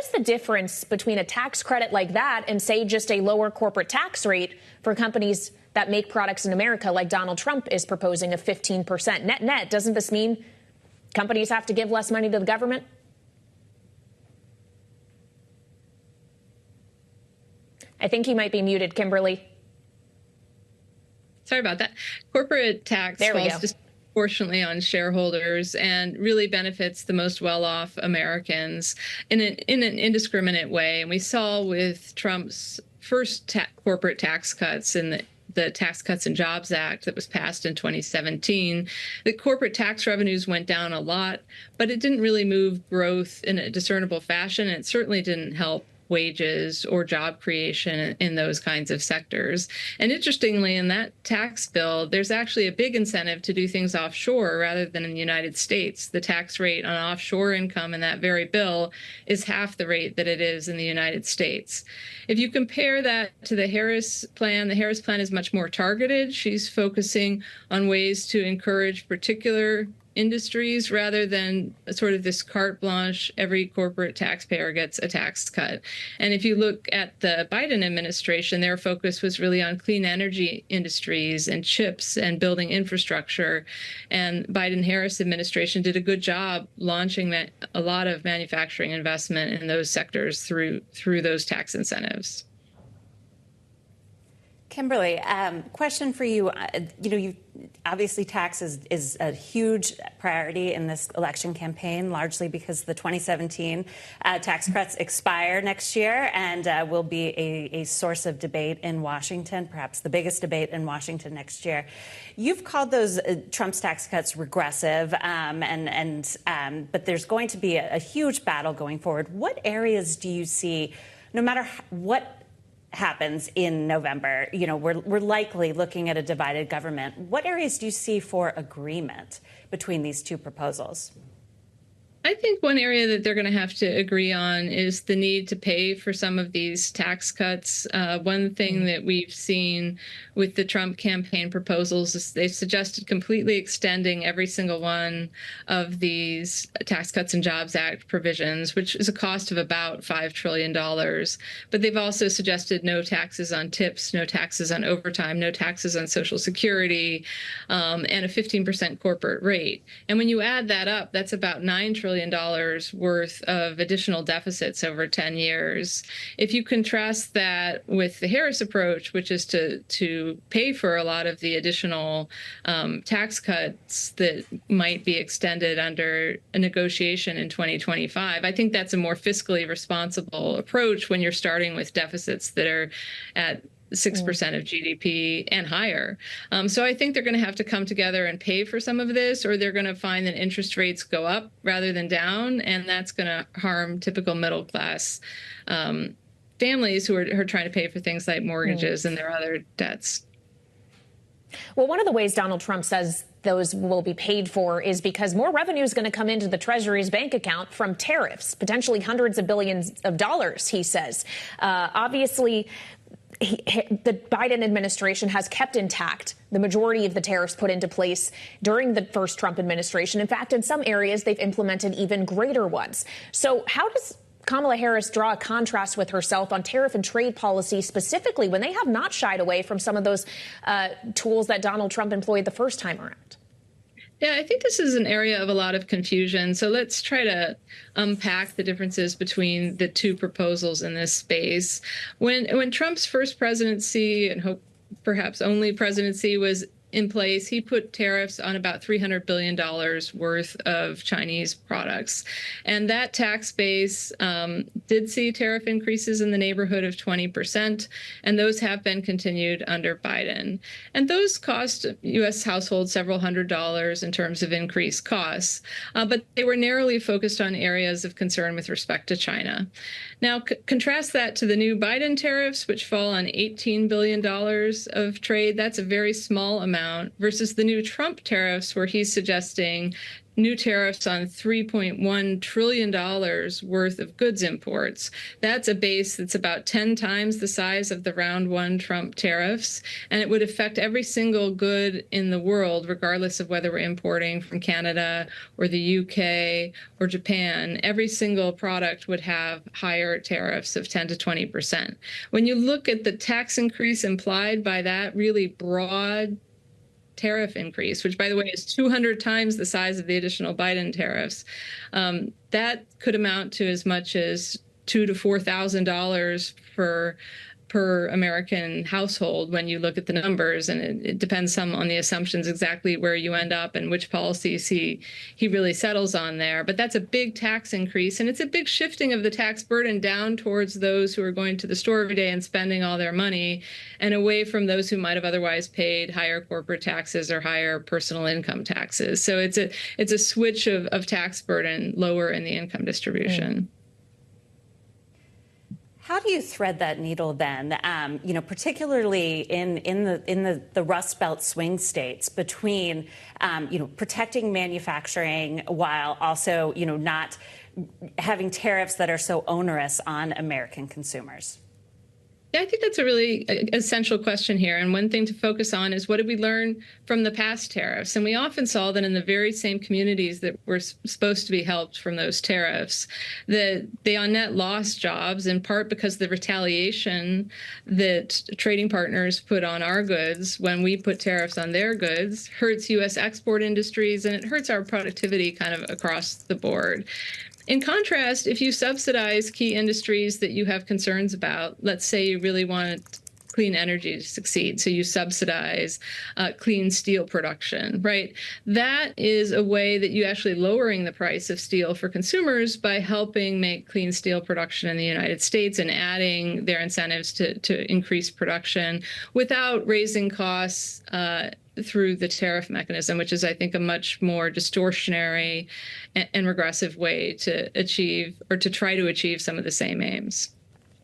is the difference between a tax credit like that and, say, just a lower corporate tax rate for companies that make products in America, like Donald Trump is proposing of 15%? Net, doesn't this mean companies have to give less money to the government? I think you might be muted, Kimberly. Sorry about that. Corporate tax falls disproportionately on shareholders and really benefits the most well-off Americans in an indiscriminate way. And we saw with Trump's first corporate tax cuts in the Tax Cuts and Jobs Act that was passed in 2017, the corporate tax revenues went down a lot, but it didn't really move growth in a discernible fashion. And it certainly didn't help wages or job creation in those kinds of sectors. And interestingly, in that tax bill, there's actually a big incentive to do things offshore rather than in the United States. The tax rate on offshore income in that very bill is half the rate that it is in the United States. If you compare that to the Harris plan is much more targeted. She's focusing on ways to encourage particular industries rather than sort of this carte blanche, every corporate taxpayer gets a tax cut. And if you look at the Biden administration, their focus was really on clean energy industries and chips and building infrastructure. And Biden-Harris administration did a good job launching a lot of manufacturing investment in those sectors through those tax incentives. Kimberly, question for you. Obviously tax is a huge priority in this election campaign, largely because the 2017 tax cuts expire next year and will be a source of debate in Washington, perhaps the biggest debate in Washington next year. You've called those Trump's tax cuts regressive, but there's going to be a huge battle going forward. What areas do you see, no matter what happens in November, we're likely looking at a divided government. What areas do you see for agreement between these two proposals? I think one area that they're going to have to agree on is the need to pay for some of these tax cuts. One thing that we've seen with the Trump campaign proposals is they've suggested completely extending every single one of these Tax Cuts and Jobs Act provisions, which is a cost of about $5 trillion. But they've also suggested no taxes on tips, no taxes on overtime, no taxes on Social Security, and a 15% corporate rate. And when you add that up, that's about $9 trillion worth of additional deficits over 10 years. If you contrast that with the Harris approach, which is to pay for a lot of the additional tax cuts that might be extended under a negotiation in 2025, I think that's a more fiscally responsible approach when you're starting with deficits that are at 6% of GDP and higher. So I think they're going to have to come together and pay for some of this, or they're going to find that interest rates go up rather than down, and that's going to harm typical middle class families who are trying to pay for things like mortgages and their other debts. Well, one of the ways Donald Trump says those will be paid for is because more revenue is going to come into the Treasury's bank account from tariffs, potentially hundreds of billions of dollars, he says. Obviously, the Biden administration has kept intact the majority of the tariffs put into place during the first Trump administration. In fact, in some areas, they've implemented even greater ones. So how does Kamala Harris draw a contrast with herself on tariff and trade policy specifically when they have not shied away from some of those tools that Donald Trump employed the first time around? Yeah, I think this is an area of a lot of confusion. So let's try to unpack the differences between the two proposals in this space. When Trump's first presidency and perhaps only presidency was in place, he put tariffs on about $300 billion worth of Chinese products. And that tax base did see tariff increases in the neighborhood of 20%, and those have been continued under Biden. And those cost U.S. households several $100s in terms of increased costs, but they were narrowly focused on areas of concern with respect to China. Now, contrast that to the new Biden tariffs, which fall on $18 billion of trade. That's a very small amount versus the new Trump tariffs, where he's suggesting new tariffs on $3.1 trillion worth of goods imports. That's a base that's about 10 times the size of the round one Trump tariffs. And it would affect every single good in the world, regardless of whether we're importing from Canada or the UK or Japan. Every single product would have higher tariffs of 10 to 20%. When you look at the tax increase implied by that really broad tariff increase, which, by the way, is 200 times the size of the additional Biden tariffs, that could amount to as much as $2,000 to $4,000 per American household when you look at the numbers. And it depends some on the assumptions exactly where you end up and which policies he really settles on there. But that's a big tax increase, and it's a big shifting of the tax burden down towards those who are going to the store every day and spending all their money, and away from those who might have otherwise paid higher corporate taxes or higher personal income taxes. So it's a switch of tax burden lower in the income distribution. How do you thread that needle then, particularly in the Rust Belt swing states between, protecting manufacturing while also, not having tariffs that are so onerous on American consumers? Yeah, I think that's a really essential question here. And one thing to focus on is, what did we learn from the past tariffs? And we often saw that in the very same communities that were supposed to be helped from those tariffs, that they on net lost jobs, in part because the retaliation that trading partners put on our goods when we put tariffs on their goods hurts U.S. export industries, and it hurts our productivity kind of across the board. In contrast, if you subsidize key industries that you have concerns about, let's say you really want clean energy to succeed, so you subsidize clean steel production, right? That is a way that you actually lowering the price of steel for consumers by helping make clean steel production in the United States and adding their incentives to increase production without raising costs through the tariff mechanism, which is, I think, a much more distortionary and regressive way to achieve or to try to achieve some of the same aims.